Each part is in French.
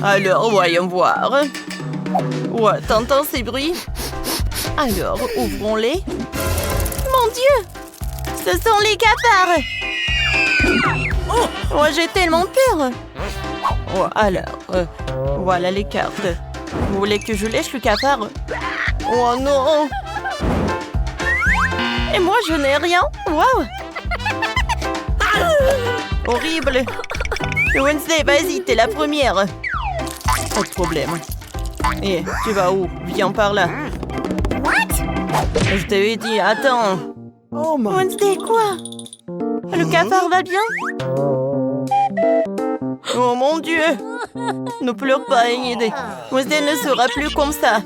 Alors, voyons voir. Ouais, t'entends ces bruits? Alors, ouvrons-les. Mon Dieu! Ce sont les cafards! Oh, j'ai tellement peur! Oh, alors, voilà les cartes. Vous voulez que je lèche le cafard? Oh non! Et moi, je n'ai rien! Waouh! Horrible! Wednesday, vas-y, t'es la première! Pas de problème. Et tu vas où? Viens par là. Je t'avais dit, attends. Oh, Wednesday, quoi? Le cafard va bien? Oh mon Dieu! Ne pleure pas, Enid. Wednesday ne sera plus comme ça.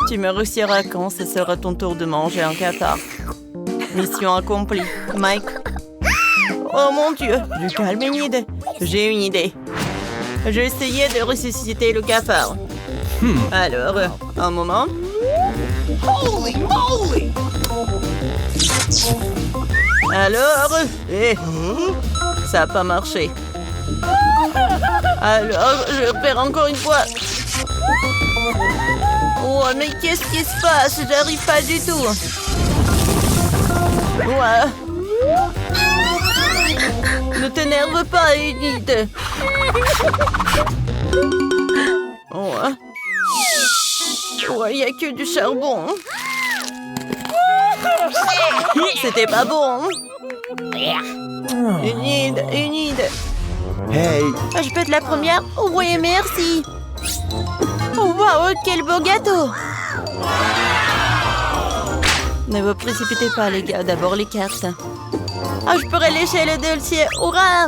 Tu me réussiras quand ce sera ton tour de manger un cafard. Mission accomplie. Mike. Oh mon Dieu! Du calme, Enid. J'ai une idée. J'ai essayé de ressusciter le cafard. Alors, un moment. Holy moly! Alors, ça n'a pas marché. Alors, je vais faire encore une fois. Oh, mais qu'est-ce qui se passe? J'arrive pas du tout. Ouais. Ne t'énerve pas, Enid. Ouais. Ouais, il n'y a que du charbon. C'était pas bon. Enid. Hey! Je peux être la première? Oui, merci. Oh, wow, quel beau gâteau. Ne vous précipitez pas, les gars. D'abord les cartes. Ah, je pourrais lécher le dossier. Hurrah!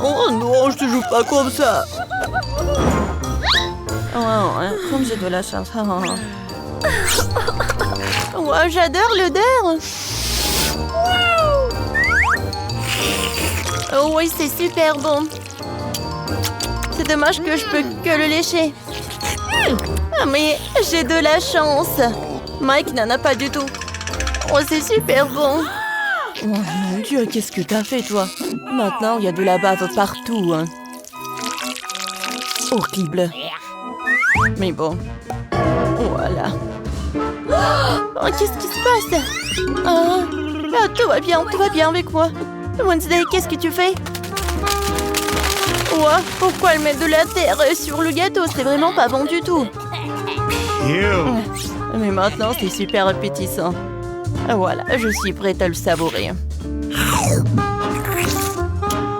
Oh non, je te joue pas comme ça. Oh, comme j'ai de la chance. Oh, j'adore l'odeur. Oh oui, c'est super bon. C'est dommage que je peux que le lécher. Ah, mais j'ai de la chance. Mike n'en a pas du tout. Oh, c'est super bon. Oh mon Dieu, qu'est-ce que t'as fait, toi? Maintenant, il y a de la bave partout. Hein. Horrible. Mais bon. Voilà. Oh, qu'est-ce qui se passe? Ah, tout va bien avec moi. Wednesday, qu'est-ce que tu fais? Oh, pourquoi elle met de la terre sur le gâteau? C'est vraiment pas bon du tout. Mais maintenant, c'est super appétissant. Voilà, je suis prête à le savourer.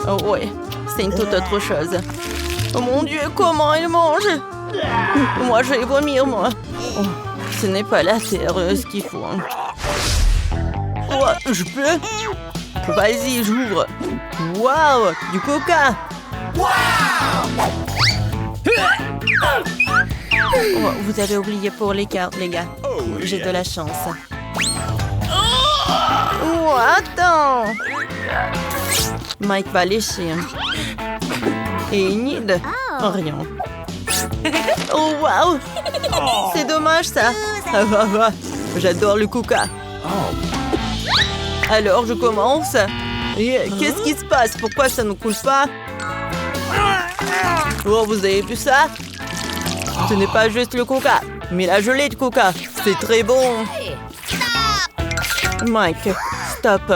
Oh ouais, c'est une toute autre chose. Oh mon Dieu, comment elle mange? Moi, je vais vomir, moi. Oh, ce n'est pas la terre, ce qu'il faut. Oh, je peux? Vas-y, j'ouvre. Waouh, du coca. Oh, vous avez oublié pour les cartes, les gars. J'ai de la chance. Oh, attends. Mike va lécher. Et Enid? Rien. Oh, waouh. C'est dommage, ça. J'adore le coca. Alors, je commence. Qu'est-ce qui se passe? Pourquoi ça ne coule pas? Oh, vous avez vu ça? Ce n'est pas juste le coca, mais la gelée de coca. C'est très bon. Mike, stop.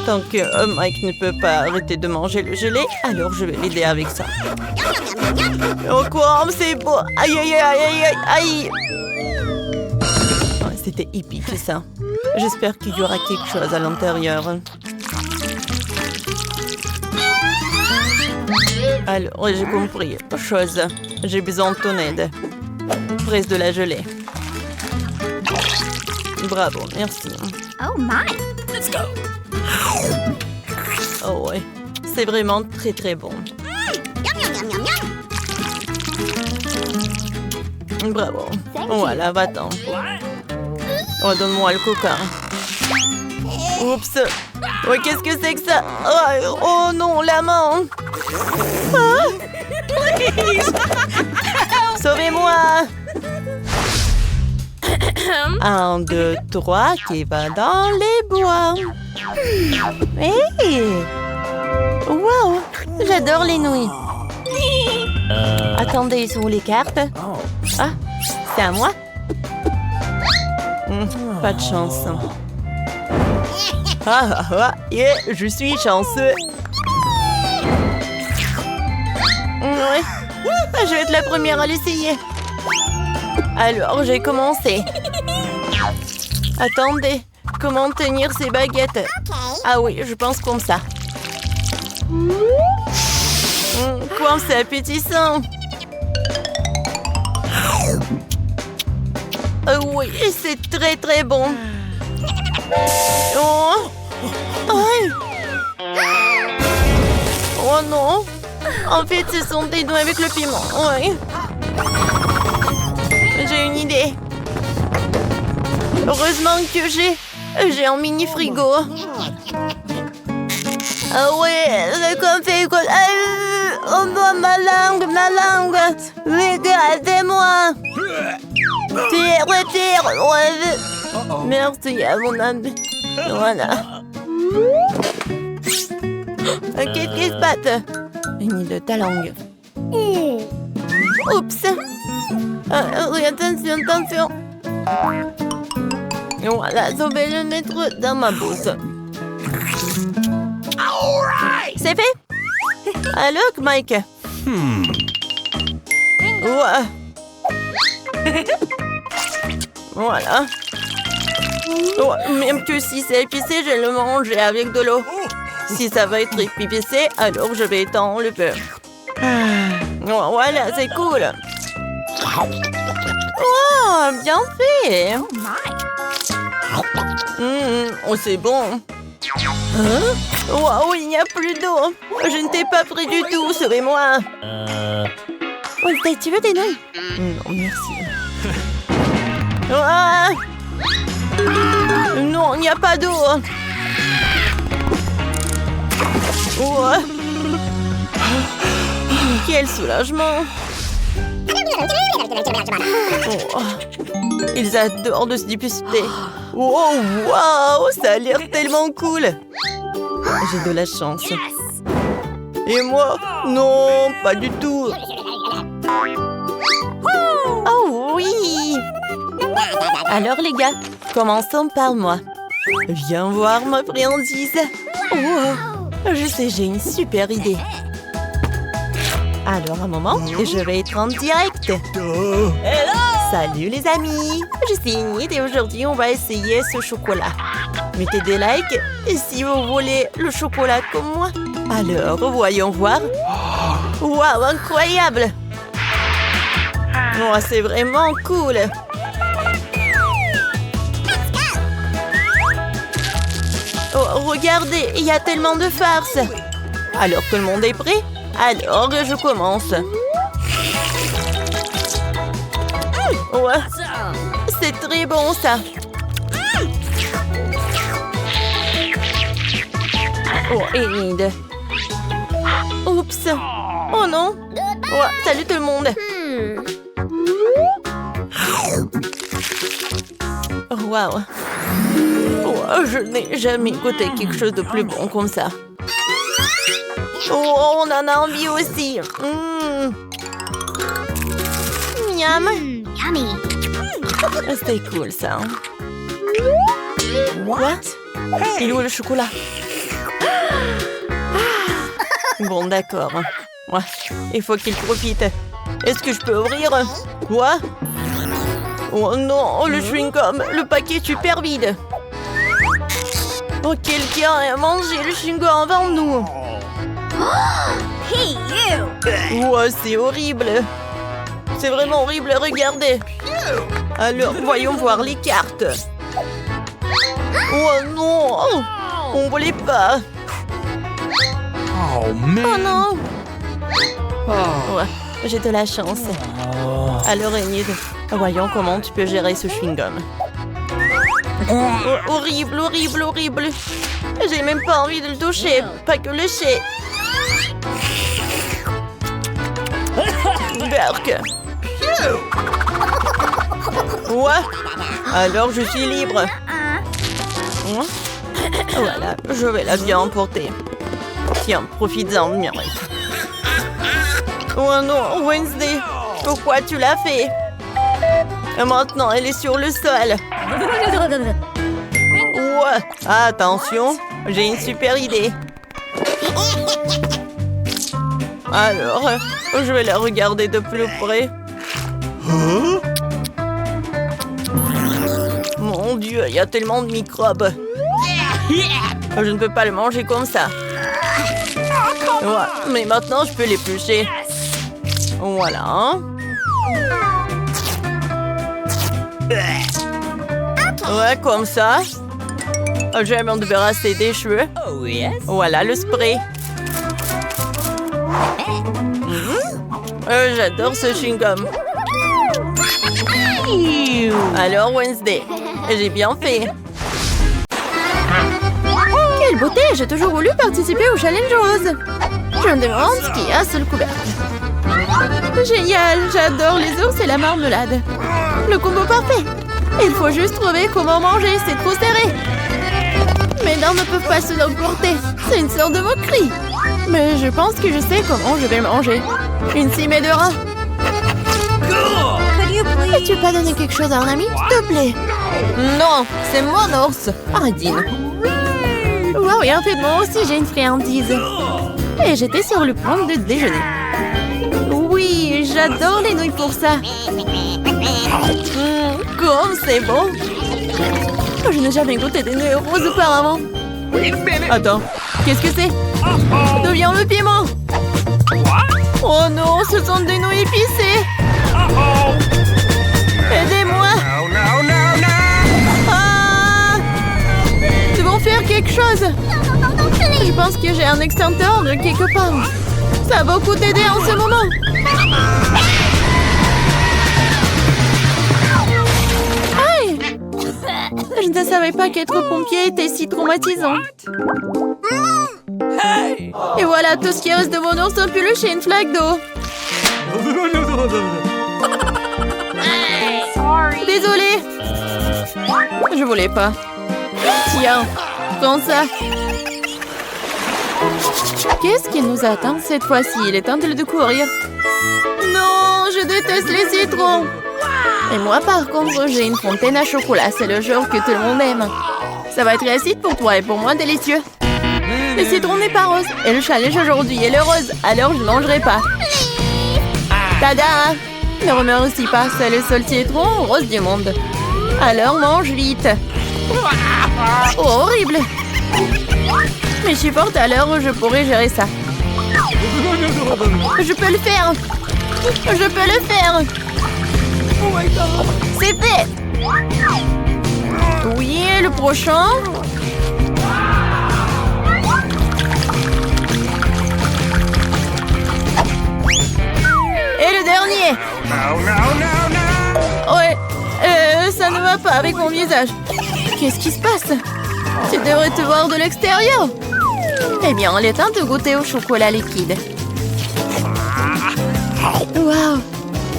Tant que Mike ne peut pas arrêter de manger le gelé, alors je vais l'aider avec ça. Oh quoi, c'est beau. Aïe, aïe, aïe, aïe, aïe. C'était épique, ça. J'espère qu'il y aura quelque chose à l'intérieur. Alors, j'ai compris. Chose. J'ai besoin de ton aide. Presse de la gelée. Bravo, merci. Oh my! Let's go! Oh ouais, c'est vraiment très très bon. Bravo. Voilà, va-t'en. Oh, donne-moi le coca. Oups. Oh, qu'est-ce que c'est que ça? Oh non, la main. Ah. Sauvez-moi. 1, 2, 3, qui va dans les bois. Hey! Wow! J'adore les nouilles. Attendez, ils sont où les cartes? Ah, c'est à moi? Pas de chance. Yeah, je suis chanceux. Ouais. Je vais être la première à l'essayer. Alors, j'ai commencé. Attendez, comment tenir ces baguettes? Ah oui, je pense comme ça. Quoi, c'est appétissant. Oui, c'est très très bon. Oh. Aïe. Oh non. En fait, ce sont des doigts avec le piment. Oui. J'ai une idée. Heureusement que j'ai un mini frigo. Ah ouais, c'est comme fait quoi. Oh non, ma langue. Regardez-moi. Tire. Merci à mon ami. Voilà. Qu'est-ce qui se passe? Une de ta langue. Oups. Attention. Voilà, je vais le mettre dans ma bouche. C'est fait? Allô, Mike? Ouais. Voilà. Oh, même que si c'est épicé, je le mange avec de l'eau. Si ça va être épicé, alors je vais étendre le beurre. Oh, voilà, c'est cool. Oh, bien fait. Oh, c'est bon. Wow, il n'y a plus d'eau. Je ne t'ai pas pris du tout, sauvez-moi. Oh, tu veux des nouilles? Non, merci. Ah! Non, il n'y a pas d'eau. Oh. Quel soulagement. Oh. Ils adorent de se disputer. Oh, wow, ça a l'air tellement cool. J'ai de la chance. Et moi? Non, pas du tout. Oh oui. Alors les gars, commençons par moi. Viens voir ma friandise. Oh, je sais, j'ai une super idée. Alors un moment, je vais être en direct. Salut les amis, je suis Ingrid et aujourd'hui on va essayer ce chocolat. Mettez des likes si vous voulez le chocolat comme moi. Alors voyons voir. Waouh, incroyable. Oh, c'est vraiment cool. Oh, regardez, il y a tellement de farce. Alors tout le monde est prêt? Alors je commence. Ouais, c'est très bon ça. Oh, Enid. Oups. Oh non. Ouais, salut tout le monde. Waouh. Oh, je n'ai jamais goûté quelque chose de plus bon comme ça. Oh, on en a envie aussi. Miam. Yummy. C'était cool ça. What? Il est où le chocolat? Bon, d'accord. Ouais, il faut qu'il profite. Est-ce que je peux ouvrir? Quoi? Oh non, le chewing-gum, le paquet est super vide. Oh, quelqu'un a mangé le chewing-gum avant nous. Hey, you. Oh, c'est horrible. C'est vraiment horrible, regardez. Alors, voyons voir les cartes. Oh non, on voulait pas. Oh, man. Oh non. Ouais, j'ai de la chance. Alors, Enid, voyons comment tu peux gérer ce chewing-gum. Oh, horrible, horrible, horrible. J'ai même pas envie de le toucher, pas que le lécher. Berk. Ouais. Alors je suis libre. Voilà, je vais la bien emporter. Tiens, profites-en, Mireille. Oh non, Wednesday, pourquoi tu l'as fait? Et maintenant, elle est sur le sol. Ouais. Attention, j'ai une super idée. Alors, je vais la regarder de plus près. Mon Dieu, il y a tellement de microbes. Je ne peux pas le manger comme ça. Ouais, mais maintenant, je peux l'éplucher. Voilà. Ouais, comme ça. Je vais m'en débarrasser des cheveux. Voilà le spray. J'adore ce chewing-gum. Alors, Wednesday, j'ai bien fait. Quelle beauté! J'ai toujours voulu participer au challenge rose. Je me demande ce qu'il y a sous le couvercle. Génial! J'adore les ours et la marmelade. Le combo parfait. Il faut juste trouver comment manger, c'est trop serré. Mes dents ne peuvent pas se l'emporter. C'est une sorte de moquerie. Mais je pense que je sais comment je vais manger. Une cimée de rat. Peux-tu pas donner quelque chose à un ami, s'il te plaît? Non, c'est mon ours. Ardine. Wow, et en fait, moi aussi, j'ai une friandise. Et j'étais sur le point de déjeuner. Oui, j'adore les nouilles pour ça. Comme c'est bon. Je n'ai jamais goûté des nouilles roses auparavant. Attends, qu'est-ce que c'est? D'où vient le piment? Oh non, ce sont des nouilles épicées. Aidez-moi. Ah! Nous devons faire quelque chose. Je pense que j'ai un extincteur quelque part. Ça va beaucoup t'aider en ce moment. Aïe! Je ne savais pas qu'être pompier était si traumatisant. Et voilà tout ce qui reste de mon ours en peluche et une flaque d'eau. Désolée. Je voulais pas. Tiens, prends ça. Qu'est-ce qui nous attend cette fois-ci? Il est temps de courir. Non, je déteste les citrons. Et moi, par contre, j'ai une fontaine à chocolat. C'est le genre que tout le monde aime. Ça va être acide pour toi et pour moi délicieux. Le citron n'est pas rose. Et le challenge aujourd'hui est le rose. Alors je ne mangerai pas. Tada! Ne remercie pas. C'est le seul citron rose du monde. Alors mange vite. Oh, horrible. Mais je suis forte, alors je pourrais gérer ça. Je peux le faire. Je peux le faire. C'est fait. Oui, le prochain. Et le dernier. Ouais, ça ne va pas avec mon visage. Qu'est-ce qui se passe? Tu devrais te voir de l'extérieur. Eh bien, il est temps de goûter au chocolat liquide. Waouh!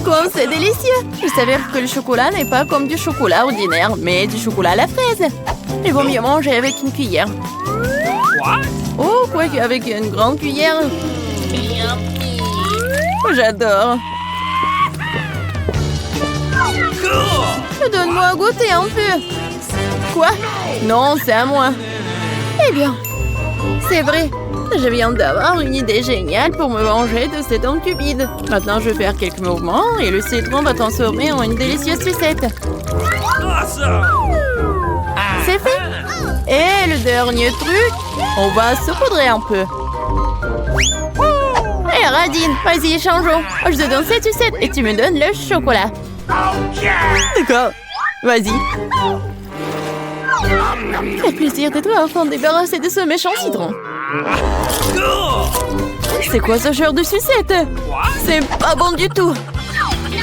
Comme c'est délicieux! Il s'avère que le chocolat n'est pas comme du chocolat ordinaire, mais du chocolat à la fraise. Il vaut mieux manger avec une cuillère. Oh, quoi qu'avec une grande cuillère. J'adore. Donne-moi à goûter un peu. Quoi? Non, c'est à moi. Eh bien, c'est vrai. Je viens d'avoir une idée géniale pour me venger de cet homme cupide. Maintenant, je vais faire quelques mouvements et le citron va transformer en une délicieuse sucette. C'est fait. Et le dernier truc, on va saupoudrer un peu. Hé, Radine, vas-y, changeons. Je te donne cette sucette et tu me donnes le chocolat. D'accord, vas-y. Quel plaisir de toi enfin débarrasser de ce méchant citron. C'est quoi ce genre de sucette? C'est pas bon du tout.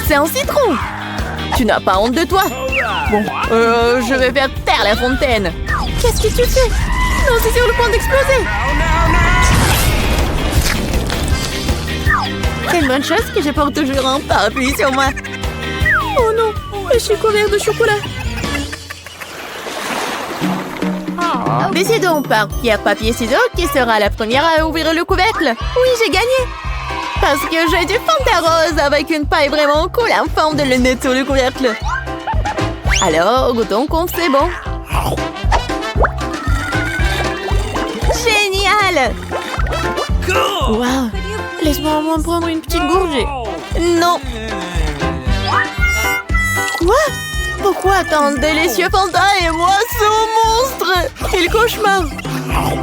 C'est un citron. Tu n'as pas honte de toi? Bon, je vais faire taire la fontaine. Qu'est-ce que tu fais? Non, c'est sur le point d'exploser. C'est une bonne chose que je porte toujours un parapluie sur moi. Oh non, je suis couvert de chocolat. Décidons par pierre, papier, ciseaux qui sera la première à ouvrir le couvercle. Oui, j'ai gagné. Parce que j'ai du Fanta rose avec une paille vraiment cool en forme de lunette sur le couvercle. Alors, goûtons comme c'est bon. Génial! Wow! Laisse-moi au moins prendre une petite gorgée. Non! Quoi? Pourquoi tant de délicieux Fanta et moi ce monstre? Quel cauchemar!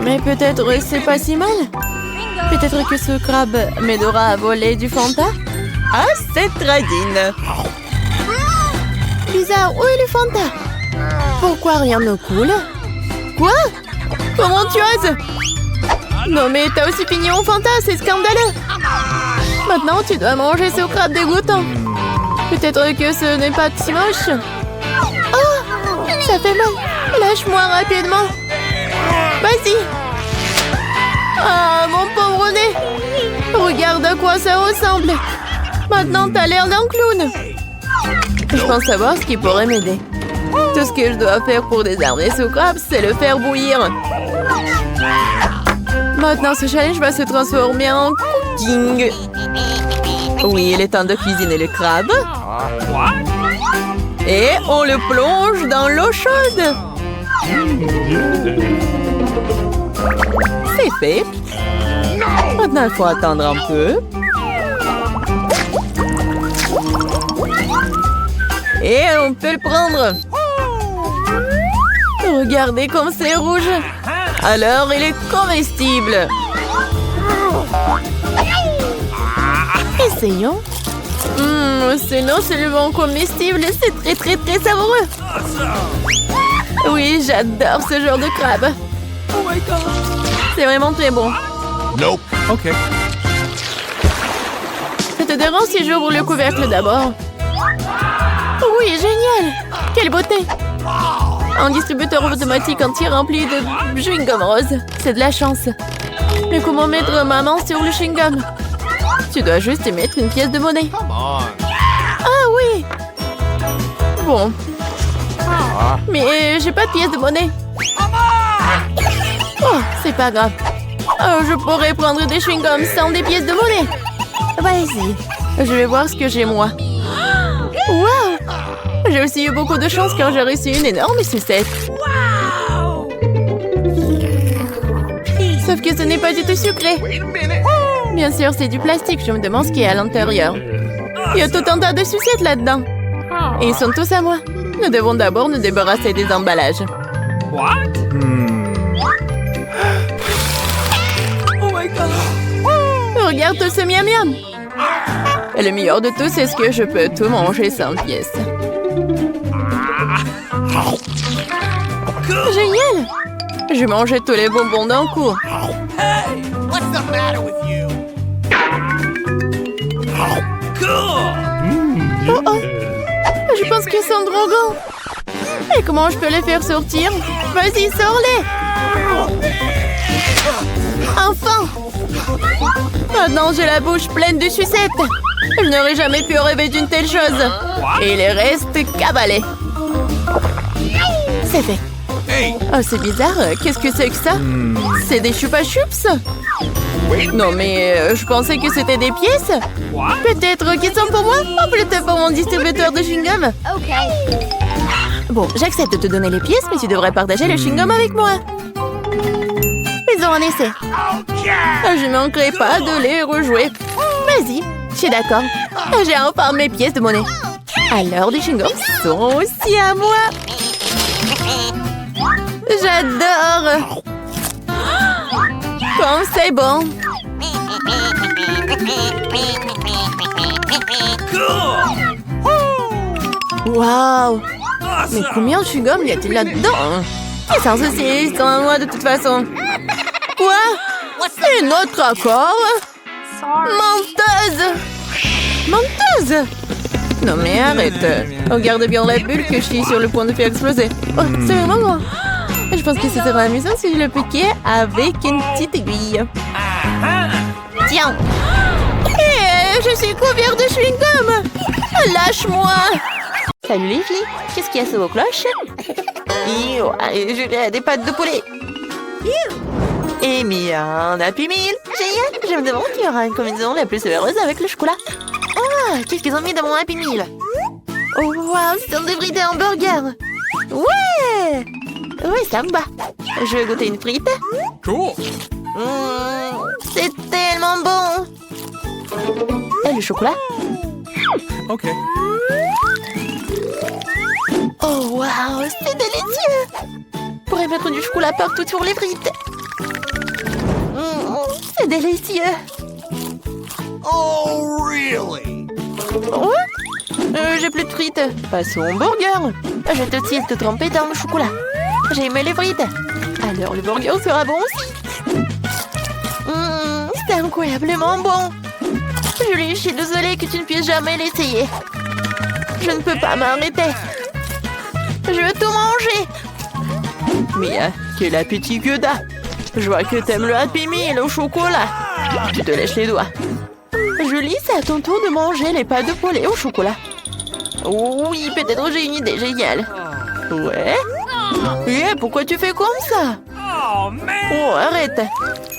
Mais peut-être c'est pas si mal. Peut-être que ce crabe m'aidera à voler du Fanta? Ah, c'est tradine! Bizarre, où est le Fanta? Pourquoi rien ne coule? Quoi? Comment tu oses? Non mais t'as aussi fini mon Fanta, c'est scandaleux! Maintenant tu dois manger ce crabe dégoûtant. Peut-être que ce n'est pas si moche. Oh! Ça fait mal! Lâche-moi rapidement! Vas-y! Ah, mon pauvre nez! Regarde à quoi ça ressemble! Maintenant t'as l'air d'un clown! Je pense savoir ce qui pourrait m'aider. Tout ce que je dois faire pour désarmer ce crabe, c'est le faire bouillir. Maintenant, ce challenge va se transformer en cooking. Oui, il est temps de cuisiner le crabe. Et on le plonge dans l'eau chaude. C'est fait. Maintenant, il faut attendre un peu. Et on peut le prendre. Regardez comme c'est rouge. Alors, il est comestible. Essayons. C'est non seulement comestible, c'est très savoureux. Oui, j'adore ce genre de crabe. C'est vraiment très bon. Nope. OK. Ça te dérange si j'ouvre le couvercle d'abord? Oui, génial! Quelle beauté! Un distributeur automatique entier rempli de chewing-gum rose. C'est de la chance. Mais comment mettre ma main sur le chewing-gum? Tu dois juste y mettre une pièce de monnaie. Ah oui! Bon. Mais j'ai pas de pièce de monnaie. Oh, c'est pas grave. Oh, je pourrais prendre des chewing-gums sans des pièces de monnaie. Vas-y. Je vais voir ce que j'ai moi. Wow! J'ai aussi eu beaucoup de chance quand j'ai reçu une énorme sucette. Sauf que ce n'est pas du tout sucré. Bien sûr, c'est du plastique. Je me demande ce qu'il y a à l'intérieur. Il y a tout un tas de sucettes là-dedans. Et ils sont tous à moi. Nous devons d'abord nous débarrasser des emballages. Regarde tout ce miam-miam. Et le meilleur de tout, c'est ce que je peux tout manger sans pièce. Génial! Je mangeais tous les bonbons d'un coup. Oh oh! Je pense qu'ils sont trop grands. Et comment je peux les faire sortir? Vas-y, sors-les! Enfin! Maintenant, j'ai la bouche pleine de sucettes. Je n'aurais jamais pu rêver d'une telle chose. Et il reste cabalé. C'est fait. Oh, c'est bizarre. Qu'est-ce que c'est que ça? C'est des chupa-chups? Non, mais je pensais que c'était des pièces. Peut-être qu'ils sont pour moi ou peut-être pour mon distributeur de chewing-gum. Bon, j'accepte de te donner les pièces, mais tu devrais partager le chewing-gum avec moi. Faisons un essai. Je ne manquerai pas de les rejouer. Vas-y, je suis d'accord. J'ai enfin mes pièces de monnaie. Alors, les chewing-gums sont aussi à moi. J'adore. Comme c'est bon. Waouh. Mais combien de chewing-gum y a-t-il là-dedans? Et sans souci, ils sont à moi de toute façon. Quoi? Une autre encore? Menteuse! Menteuse! Non mais arrête. Regarde bien la bulle que je suis sur le point de faire exploser. Oh, c'est vraiment moi. Je pense que ce serait amusant si je le piquais avec une petite aiguille. Tiens! Et je suis couvert de chewing-gum! Lâche-moi! Salut les filles! Qu'est-ce qu'il y a sous vos cloches? J'ai des pattes de poulet! Et Mia, un Happy Meal. Génial, je me demande qui aura une combinaison la plus heureuse avec le chocolat. Ah, qu'est-ce qu'ils ont mis dans mon Happy Meal? Oh, waouh, c'est un débris hamburger. Ouais! Oui, ça me va. Je vais goûter une frite. Cool. C'est tellement bon. Et le chocolat? Ok. Oh, waouh, c'est délicieux. Je pourrais mettre du chocolat partout sur les frites. C'est délicieux. Oh, really? Oh, j'ai plus de frites. Passons au burger. Je te cite te tremper dans le chocolat. J'ai aimé les frites. Alors le burger sera bon aussi. C'est incroyablement bon. Julie, je suis désolée que tu ne puisses jamais l'essayer. Je ne peux pas m'arrêter. Je veux tout manger. Mia, quel appétit que t'as. Je vois que t'aimes le Happy Meal au chocolat. Tu te lèches les doigts. Julie, c'est à ton tour de manger les pâtes de poulet au chocolat. Oui, peut-être j'ai une idée géniale. Ouais? Et pourquoi tu fais comme ça? Oh, arrête.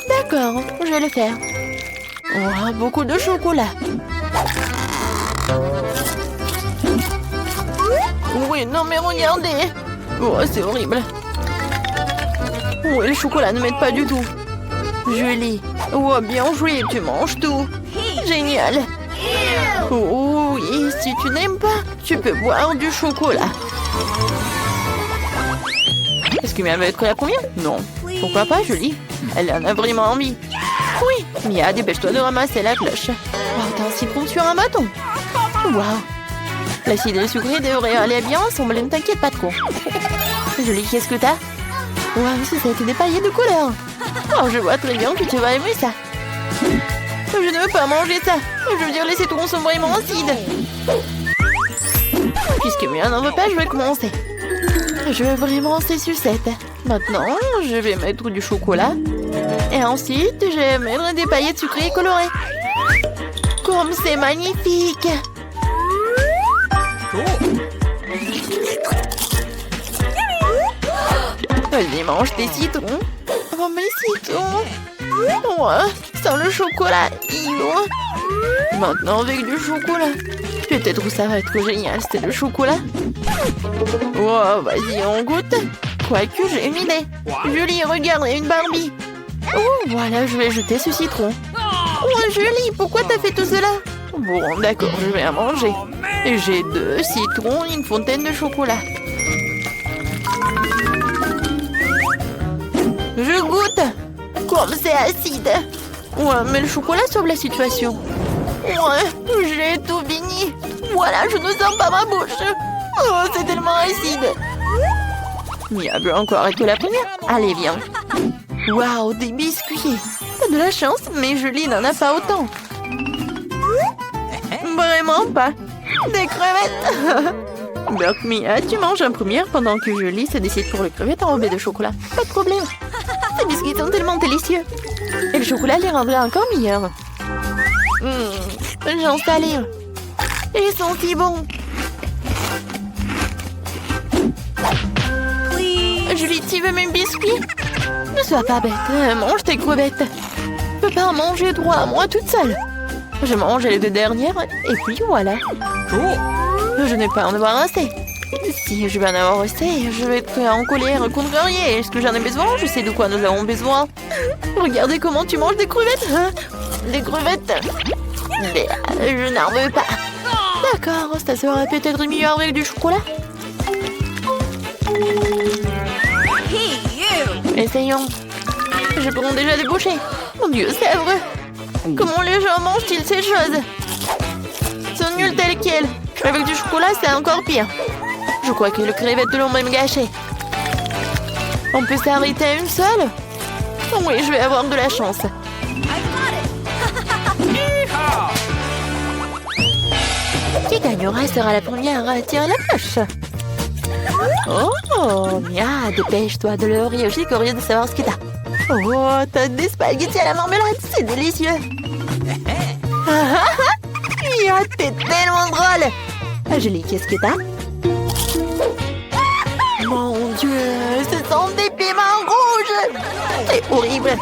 D'accord, je vais le faire. Oh, beaucoup de chocolat. Oui, non mais regardez. Oh, c'est horrible. Oui, le chocolat ne m'aide pas du tout. Julie. Oh, bien joué, tu manges tout. Génial. Oh, oui, si tu n'aimes pas, tu peux boire du chocolat. Est-ce que Mia veut être la première? Non. Pourquoi pas, Julie? Elle en a vraiment envie. Oui, Mia, dépêche-toi de ramasser la cloche. Oh, t'as un citron sur un bâton. Waouh. L'acide et le sucré devraient aller bien ensemble, ne t'inquiète pas trop. Julie, qu'est-ce que t'as? Waouh, c'est des paillettes de couleur. Oh, je vois très bien que tu vas aimer ça. Je ne veux pas manger ça. Je veux dire, les citrons sont vraiment acides. Puisque Mia n'en veut pas, je vais commencer. Je veux vraiment ces sucettes. Maintenant, je vais mettre du chocolat. Et ensuite, je vais mettre des paillettes sucrées et colorées. Comme c'est magnifique! Vas-y, mange tes citrons. Oh, mes citrons! Ouais, sans le chocolat. Maintenant, avec du chocolat. Peut-être que ça va être génial, c'est le chocolat. Oh, vas-y, on goûte. Quoique, j'ai une idée. Julie, regarde, il y a une Barbie. Oh, voilà, je vais jeter ce citron. Oh, Julie, pourquoi t'as fait tout cela? Bon, d'accord, je vais en manger. J'ai 2 citrons et une fontaine de chocolat. Je goûte. Comme c'est acide. Ouais, mais le chocolat sauve la situation. Ouais, j'ai tout fini. Voilà, je ne sens pas ma bouche. Oh, c'est tellement acide. Mia veut encore être la première. Allez, viens. Waouh, des biscuits. T'as de la chance, mais Julie n'en a pas autant. Vraiment pas. Des crevettes. Donc, Mia, tu manges en première pendant que Julie se décide pour les crevettes enrobées de chocolat. Pas de problème. Ces biscuits sont tellement délicieux. Et le chocolat les rendrait encore meilleurs. J'en salive. Ils sont si bons. Julie, tu veux mes biscuits? Ne sois pas bête. Mange tes crevettes. Je peux pas en manger 3 à moi toute seule. Je mange les 2 dernières et puis voilà. Je n'ai pas en avoir assez. Si je vais en avoir assez, je vais être en colère contre rien. Est-ce que j'en ai besoin? Je sais de quoi nous avons besoin. Regardez comment tu manges des crevettes. Des crevettes. Mais je n'en veux pas. D'accord, ça sera peut-être mieux avec du chocolat. Essayons. Je prends déjà des bouchées. Mon Dieu, c'est vrai. Comment les gens mangent-ils ces choses? Sont nuls tels quels. Avec du chocolat, c'est encore pire. Je crois que les crevettes l'ont même gâché. On peut s'arrêter à une seule? Oui, je vais avoir de la chance. Qui gagnera sera la première à tirer la cloche. Oh, Mia, dépêche-toi de le rire. Je suis curieuse de savoir ce que t'as. Oh, t'as des spaghettis à la marmelade, c'est délicieux. Mia, t'es tellement drôle. Julie, qu'est-ce que t'as? Mon Dieu, ce sont des piments rouges. C'est horrible. vrai.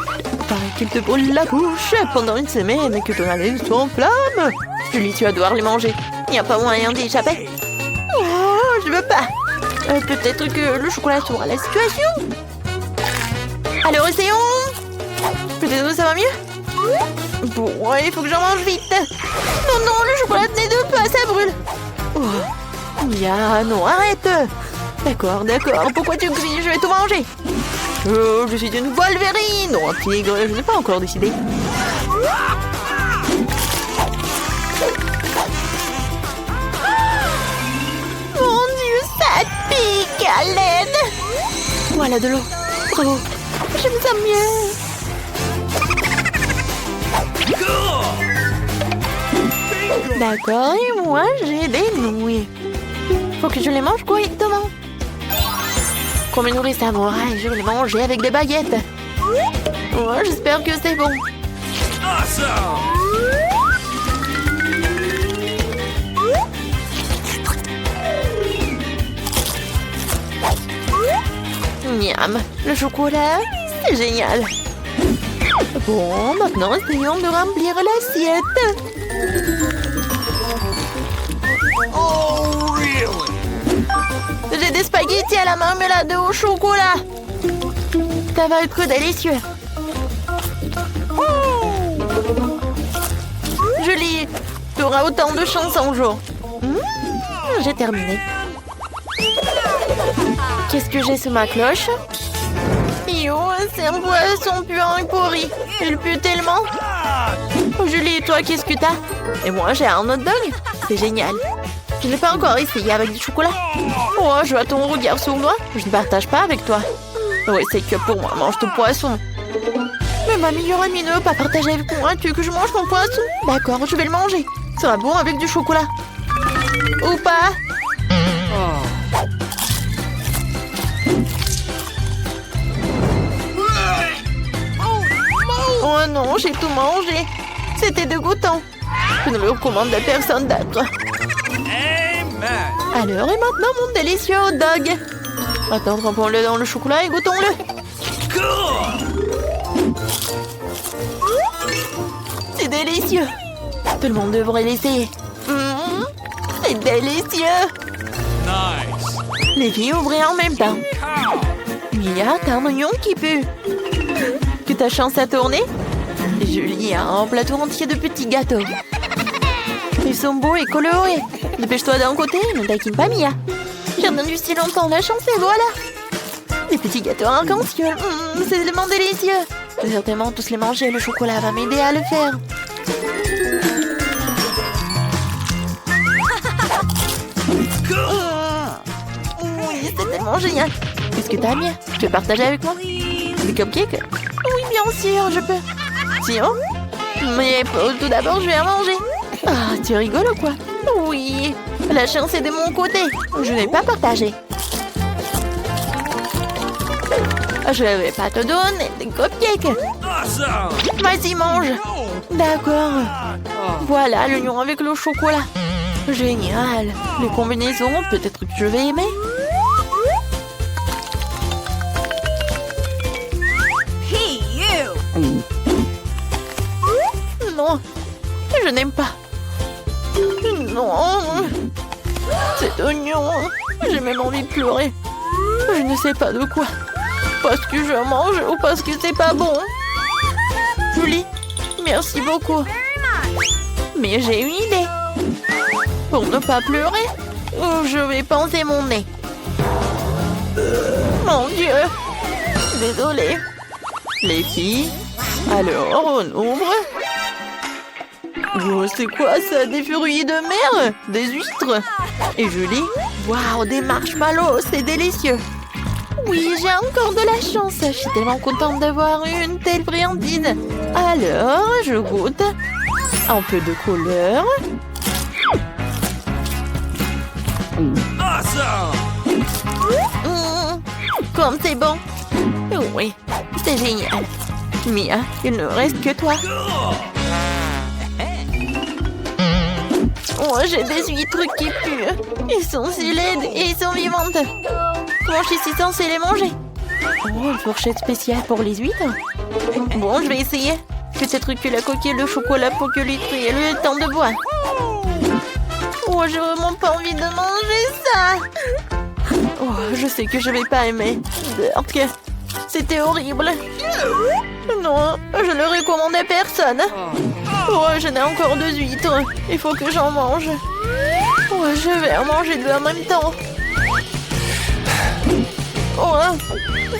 Paraît qu'il te brûle la bouche pendant une semaine et que ton haleine s'enflamme. Julie, tu vas devoir les manger. Il n'y a pas moyen d'y échapper. Oh, je veux pas. Peut-être que le chocolat sauvera la situation. Alors, essayons. Peut-être que ça va mieux. Bon, il faut que j'en mange vite. Non, non, le chocolat tenait deux pas, ça brûle. Oh. Mia, non, arrête. D'accord, d'accord. Pourquoi tu cries? Je vais tout manger. Oh, je suis une Wolverine ou un tigre, je n'ai pas encore décidé. Mon Dieu, ça pique à l'aide. Voilà de l'eau. Bravo. Je me sens mieux. D'accord, et moi j'ai des nouilles. Faut que je les mange correctement. Comme une nourrice samouraï, je vais les manger avec des baguettes. Oh, j'espère que c'est bon. Miam, le chocolat, c'est génial. Bon, maintenant essayons de remplir l'assiette. Oh, really? J'ai des spaghettis à la marmelade au chocolat. Ça va être délicieux. Julie, tu auras autant de chance un jour. J'ai terminé. Qu'est-ce que j'ai sous ma cloche? Yo, c'est un poisson puant et pourri. Il pue tellement. Julie, toi, qu'est-ce que t'as? Et moi, j'ai un hot dog. C'est génial. Je n'ai pas encore essayé avec du chocolat. Oh, je vois ton regard sur moi. Je ne partage pas avec toi. Oui, c'est que pour moi, mange ton poisson. Mais ma meilleure amie ne veut pas partager avec moi. Tu veux que je mange mon poisson? D'accord, je vais le manger. Ça sera bon avec du chocolat. Ou pas? Oh non, j'ai tout mangé. C'était dégoûtant. Je ne le recommande à personne d'autre. Alors, et maintenant, mon délicieux hot dog. Maintenant, trempons-le dans le chocolat et goûtons-le. C'est délicieux. Tout le monde devrait l'essayer. C'est délicieux. Nice. Les filles ouvraient en même temps. Mia, t'as un oignon qui pue. Que ta chance à tourner. Julie a un plateau entier de petits gâteaux. Ils sont beaux et colorés. Dépêche-toi d'un côté, ne taquine pas Mia. J'ai attendu si longtemps, la chance et voilà. Des petits gâteaux arc-en-ciel, c'est tellement délicieux. Je vais certainement tous les manger, le chocolat va m'aider à le faire. Oui, c'est tellement génial. Qu'est-ce que t'as, Mia? Tu veux partager avec moi? Des cupcakes? Oui, bien sûr, je peux. Tiens. Mais tout d'abord, je vais en manger. Ah, tu rigoles ou quoi? Oui, la chance est de mon côté. Je n'ai pas partagé. Je ne vais pas te donner des cupcakes. Vas-y, mange. D'accord. Voilà l'oignon avec le chocolat. Génial. Les combinaisons, peut-être que je vais aimer. Hey, you! Non, je n'aime pas. Non, cet oignon, j'ai même envie de pleurer. Je ne sais pas de quoi. Parce que je mange ou parce que c'est pas bon. Julie, merci beaucoup. Mais j'ai une idée. Pour ne pas pleurer, je vais pincer mon nez. Mon Dieu. Désolée. Les filles, alors on ouvre. Oh, c'est quoi ça? Des fruits de mer? Des huîtres? Et Julie? Waouh, des marshmallows, c'est délicieux. Oui, j'ai encore de la chance. Je suis tellement contente d'avoir une telle friandise. Alors, je goûte. Un peu de couleur. Comme c'est bon. Oui, c'est génial. Mia, il ne reste que toi. Oh, j'ai des huîtres qui puent. Ils sont si laides et ils sont vivantes. Comment je suis censée les manger? Oh, une fourchette spéciale pour les huîtres. Bon, je vais essayer. Peut-être que la coquille et le chocolat pour que l'huîtrier ait le temps de boire. Oh, j'ai vraiment pas envie de manger ça. Oh, je sais que je vais pas aimer. Berk, c'était horrible. Non, je le recommande à personne. Oh, j'en ai encore 2 huîtres. Il faut que j'en mange. Oh, je vais en manger 2 en même temps. Oh,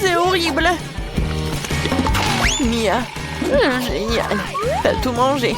c'est horrible. Mia, génial. T'as tout mangé.